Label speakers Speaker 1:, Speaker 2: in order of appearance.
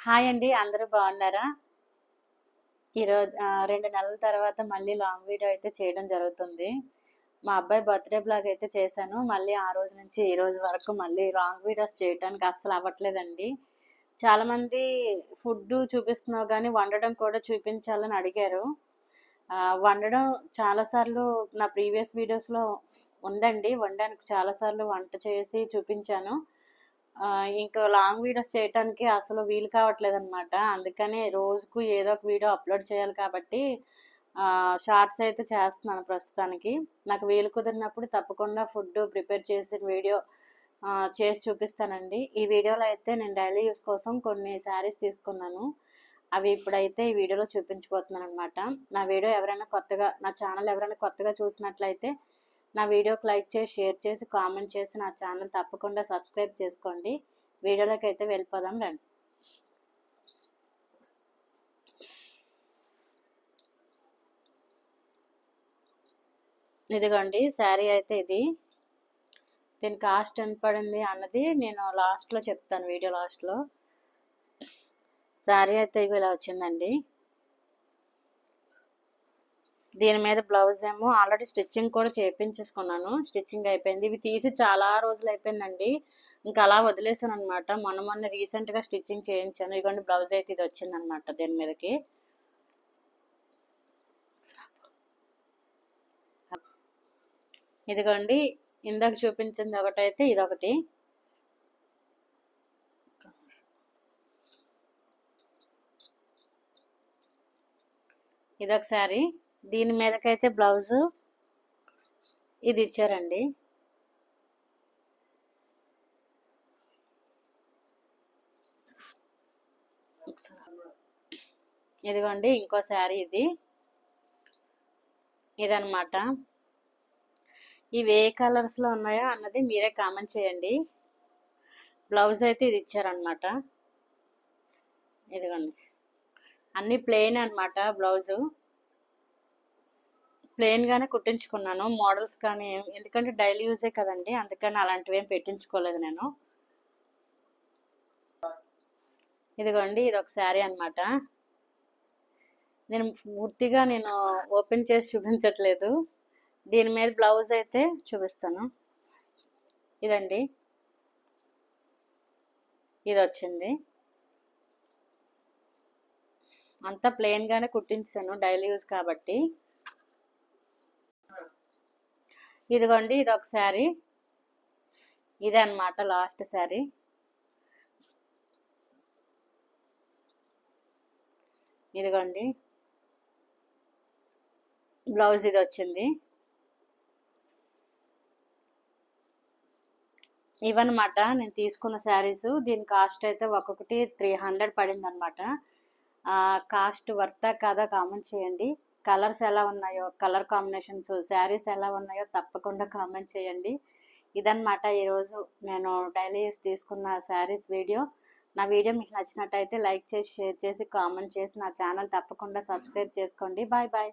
Speaker 1: Hi అండి. అందరూ బాగున్నారా? ఈరోజు 2 నెలల తర్వాత మళ్ళీ లాంగ్ వీడియో అయితే చేయడం జరుగుతుంది. మా అబ్బాయి బర్త్‌డే వ్లాగ్ అయితే చేశాను. మళ్ళీ ఆ రోజు నుంచి ఈ రోజు వరకు మళ్ళీ లాంగ్ వీడియోస్ చేయటానికి అస్సలు అవ్వట్లేదండి. చాలామంది ఫుడ్డు చూపిస్తున్నావు గానీ వండడం కూడా చూపించాలని అడిగారు. వండడం చాలా సార్లు నా ప్రీవియస్ వీడియోస్‌లో ఉందండి. వండాను చాలా సార్లు వంట చేసి చూపించాను. ఇంకా లాంగ్ వీడియోస్ చేయటానికి అసలు వీలు కావట్లేదనమాట. అందుకనే రోజుకు ఏదో ఒక వీడియో అప్‌లోడ్ చేయాలి కాబట్టి షార్ట్స్ అయితే చేస్తున్నాను ప్రస్తుతానికి. నాకు వీలు కుదిరినప్పుడు తప్పకుండా ఫుడ్డు ప్రిపేర్ చేసిన వీడియో చేసి చూపిస్తానండి. ఈ వీడియోలో అయితే నేను డైలీ యూజ్ కోసం కొన్ని శారీస్ తీసుకున్నాను. అవి ఇప్పుడైతే ఈ వీడియోలో చూపించబోతున్నాననమాట. నా ఛానల్ ఎవరైనా కొత్తగా చూసినట్లయితే నా వీడియోకి లైక్ చేసి, షేర్ చేసి, కామెంట్ చేసి నా ఛానల్ తప్పకుండా సబ్స్క్రైబ్ చేసుకోండి. వీడియోలోకి అయితే వెళ్ళిపోదాం రండి. ఇదిగోండి శారీ అయితే ఇది. దీని కాస్ట్ ఎంత పడింది అన్నది నేను లాస్ట్లో చెప్తాను, వీడియో లాస్ట్లో. శారీ అయితే ఇవి ఇలా వచ్చిందండి. దీని మీద బ్లౌజ్ ఏమో ఆల్రెడీ స్టిచ్చింగ్ కూడా చేయించేసుకున్నాను. స్టిచ్చింగ్ అయిపోయింది. ఇవి తీసి చాలా రోజులు అయిపోయిందండి. ఇంకా అలా వదిలేసాను అనమాట. మొన్న రీసెంట్గా స్టిచ్చింగ్ చేయించాను. ఇదిగోండి బ్లౌజ్ అయితే ఇది వచ్చిందనమాట దీని మీదకి. ఇదిగోండి ఇందాక చూపించింది ఒకటైతే ఇదొకటి. ఇదొక శారీ. దీని మీదకైతే బ్లౌజు ఇది ఇచ్చారండి. ఇదిగోండి ఇంకో శారీ ఇది. ఇదనమాట. ఇవి ఏ కలర్స్లో ఉన్నాయో అన్నది మీరే కామెంట్ చేయండి. బ్లౌజ్ అయితే ఇది ఇచ్చారనమాట. ఇదిగోండి అన్నీ ప్లెయిన్ అనమాట. బ్లౌజు ప్లెయిన్గానే కుట్టించుకున్నాను. మోడల్స్ కానీ ఎందుకంటే డైలీ యూజే కదండి, అందుకని అలాంటివి ఏం పెట్టించుకోలేదు నేను. ఇదిగోండి ఇది ఒక శారీ అనమాట. పూర్తిగా ఓపెన్ చేసి చూపించట్లేదు. దీని మీద బ్లౌజ్ అయితే చూపిస్తాను. ఇదండి ఇది వచ్చింది. అంతా ప్లెయిన్గానే కుట్టించాను డైలీ యూజ్ కాబట్టి. ఇదిగోండి ఇది ఒక శారీ. ఇదే అనమాట లాస్ట్ శారీ. ఇదిగోండి బ్లౌజ్ ఇది వచ్చింది. ఇవన్నమాట నేను తీసుకున్న శారీస్. దీని కాస్ట్ అయితే ఒక్కొక్కటి 300 పడింది అనమాట. కాస్ట్ వర్తా కాదా కామెంట్ చేయండి. కలర్స్ ఎలా ఉన్నాయో, కలర్ కాంబినేషన్స్, శారీస్ ఎలా ఉన్నాయో తప్పకుండా కామెంట్ చేయండి. ఇదన్నమాట ఈరోజు నేను డైలీ యూస్ తీసుకున్న శారీస్ వీడియో. నా వీడియో మీకు నచ్చినట్టయితే లైక్ చేసి, షేర్ చేసి, కామెంట్ చేసి నా ఛానల్ తప్పకుండా సబ్స్క్రైబ్ చేసుకోండి. Bye bye.